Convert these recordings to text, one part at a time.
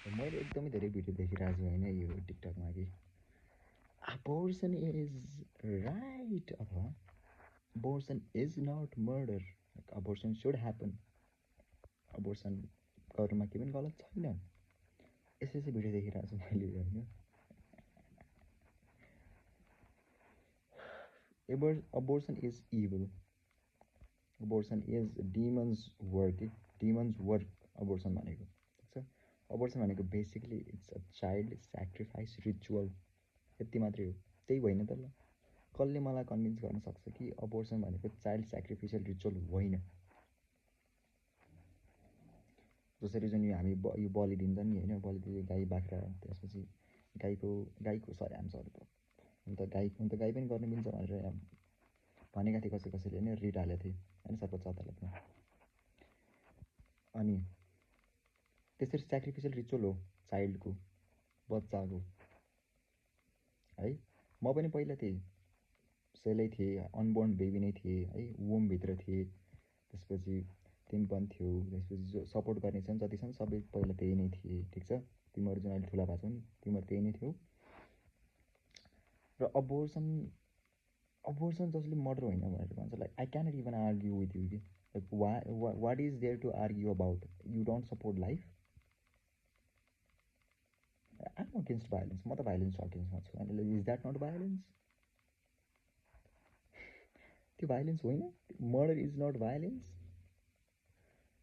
मैले एकदमै धेरै भिडियो देखिरहेको छु होइन यो टिकटकमा कि abortion is right अथवा abortion is not murder. Like, abortion should happen. abortion गर्नुमा केही पनि गलत छैन। यस्तो यस्तो भिडियो देखिरहेको छु मैले होइन। Abortion is evil. Abortion is demons work. Demons work abortion भनेको ठिक छ। abortion भनेको basically it's a child sacrifice ritual, यति मात्रै हो। त्यही होइन त ल, कसले मलाई कन्भिन्स गर्न सक्छ कि abortion भनेको चाइल्ड स्याक्रिफिसियल रिचुअल होइन। जसरी जुन हामी यो बलि दिन्छ नि होइन, बलि दिँदै गाई बाख्रा, त्यसपछि गाईको सरी अन्त गाई पनि गर्न मिल्छ भनेर भनेका थिए कसैले होइन, रिट हालेको थिए होइन सर्वोच्च अदालतमा। अनि त्यसरी स्याक्रिफिसियल रिचुअल हो चाइल्डको, बच्चाको है। म पनि पहिला थिएँ, सेलै थिएँ, अनबोर्न बेबी नै थिएँ है, वुमभित्र थिएँ। त्यसपछि तिमी पनि थियौ, त्यसपछि जो सपोर्ट गर्ने छन् जति छन् सबै पहिला त्यही नै थिए, ठिक छ। तिमीहरू जुन अहिले ठुला भएको छौ नि, तिमीहरू त्यही नै थियौ। र अबोर्सन जसले मर्डर होइन भनेर भन्छ, like I can't even argue with you कि like what is there to argue about? You don't support life? I am against violence, म त भाइलेन्स अगेन्स्टमा छु होइन। Is that not violence? त्यो भाइलेन्स होइन, मर्डर इज नट भाइलेन्स।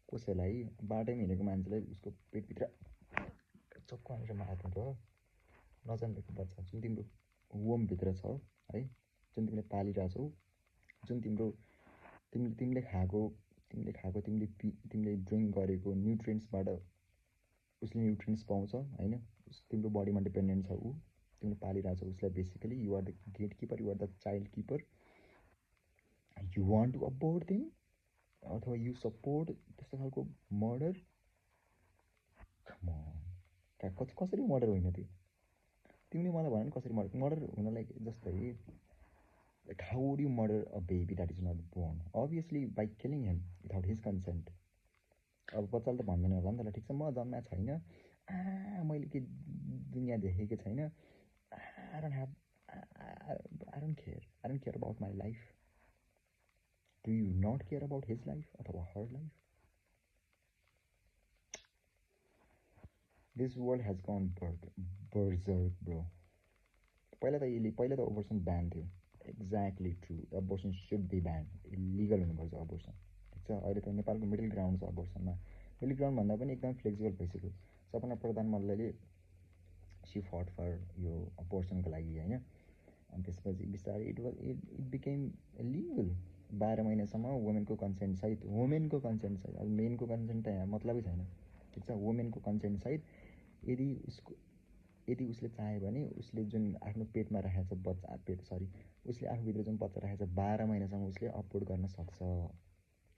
कसैलाई बाटोमा हिँडेको मान्छेलाई उसको पेटभित्र चक्कु हानेर मार्नु त नजन्मेको बच्चा जुन तिम्रो वोमभित्र छ है, जुन तिमीले पालिरहेछौ, जुन तिमीले खाएको तिमीले ड्रिङ्क गरेको न्युट्रियन्ट्सबाट उसले न्युट्रियन्ट्स पाउँछ होइन। तिम्रो बडीमा डिपेन्डेन्ट छ ऊ, तिमीले पालिरहेछौ उसलाई। Basically you are the gate keeper, you are the child keeper. You want to abort them अथवा यु सपोर्ट त्यस्तो खालको मर्डर? कसरी मर्डर होइन त्यो? तिमीले मलाई भन न कसरी मर्डर हुनलाई? जस्तै like how would you murder a baby that is not born? Obviously by killing him without his consent. अब बच्चाले त भन्दैन होला नि त, ल ठिक छ म जन्माएको छैन, मैले के दुनियाँ देखेको छैन, I don't care about my life. Do you not care about his life अथवा her life? This world has gone berserk bro. पहिला त अबोर्सन ब्यान थियो। Exactly true, abortion should be ban, illegal हुनुपर्छ अबोर्सन, ठिक छ। अहिले त नेपालको मिडल ग्राउन्ड छ अबोर्सनमा। मिडल ग्राउन्ड भन्दा पनि एकदम फ्लेक्सिबल भइसक्यो। सपना प्रधान मल्लले सी फट फर यो अबोर्सनको लागि होइन। अनि त्यसपछि बिस्तारै इट बिकेम लिगल। 12 महिनासम्म वुमेनको कन्सेन्ट सहित, अब मेनको कन्सेन्ट त यहाँ मतलबै छैन, ठिक छ। वुमेनको कन्सेन्ट सहित यदि उसले चाह्यो भने उसले जुन आफ्नो पेटमा राखेको छ बच्चा, उसले आफूभित्र जुन बच्चा राखेको छ 12 महिनासम्म उसले अपोर्ट गर्न सक्छ,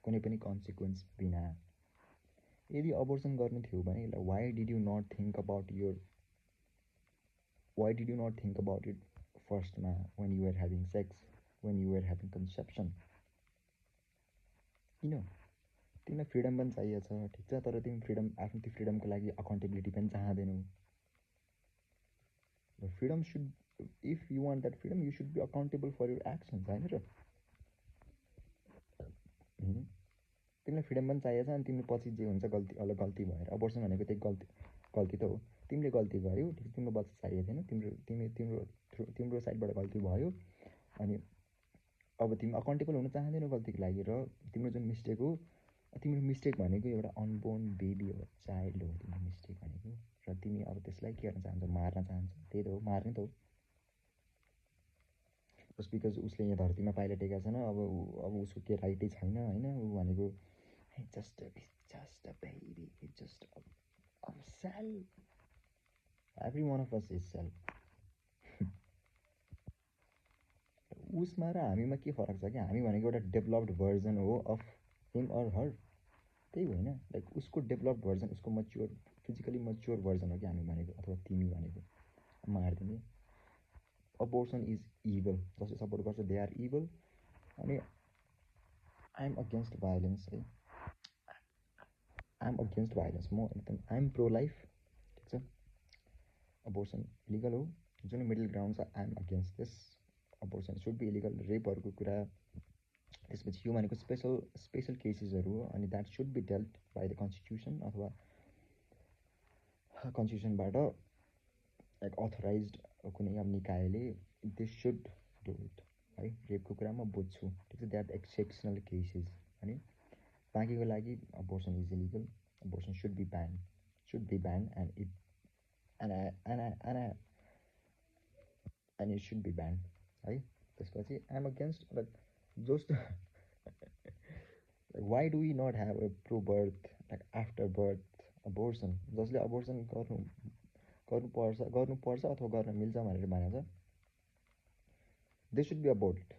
कुनै पनि कन्सिक्वेन्स बिना। यदि अबोर्सन गर्नु थियो भने why did you not think about it फर्स्टमा, when you are having sex, when you are having conception? किन? तिमीलाई फ्रिडम पनि चाहिएको छ, ठिक छ, तर तिमी आफ्नो त्यो फ्रिडमको लागि अकाउन्टेबिलिटी पनि चाहँदैनौ। Freedom should, if you want that freedom you should be accountable for your actions होइन र? तिमीलाई फ्रिडम पनि चाहिएको छ, अनि तिमीले पछि जे हुन्छ गल्ती भएर अबोर्सन भनेको त्यही गल्ती त हो। तिमीले गल्ती गर्यौ, ठिक, तिम्रो बच्चा चाहिएको थिएन, तिम्रो साइडबाट गल्ती भयो। अनि अब तिमी अकाउन्टेबल हुन चाहँदैनौ गल्तीको लागि, र तिम्रो जुन मिस्टेक हो, तिम्रो मिस्टेक भनेको एउटा अनबोर्न बेबी हो, चाइल्ड हो तिम्रो मिस्टेक भनेको। र तिमी अब त्यसलाई के गर्न चाहन्छौ? मार्न चाहन्छौ। त्यही त हो, मार्ने त हो। जस्ट बिकज उसले यहाँ धरतीमा पाइला टेकेको छैन, अब उसको के राइटै छैन होइन। ऊ भनेको just a baby, it's just a cell. Every one of us is cell. उसमा र हामीमा के फरक छ कि हामी भनेको एउटा डेभलप्ड भर्जन हो अफ हिम अर हर, त्यही होइन? लाइक उसको डेभलप्ड भर्जन, उसको फिजिकली मच्योर भर्जन हो कि हामी भनेको, अथवा तिमी भनेको। मारिदिने अबोर्सन इज इभल, जसले सपोर्ट गर्छ दे आर इभल। अनि आई एम अगेन्स्ट भाइलेन्स है, आई एम अगेन्स्ट भाइलेन्स। म एकदम आई एम प्रो लाइफ, ठिक छ। abortion illegal हो जुन मिडल ग्राउन्ड छ I am against this abortion should be illegal रेपहरूको कुरा त्यसपछि ह्युमनको स्पेसल केसेसहरू हो अनि that should be dealt by the constitution अथवा कन्स्टिट्युसनबाट लाइक अथोराइज्ड कुनै अब निकायले दे सुड डु इट है रेपको कुरा म बुझ्छु ठिक छ द्याट एक्सेप्सनल केसेस अनि बाँकीको लागि abortion is illegal abortion should be banned and it and it should be banned है त्यसपछि I am against like just why do we not have a pro birth like after birth abortion जसले abortion गर्नुपर्छ अथवा गर्न मिल्छ भनेर भनेको छ they should be aborted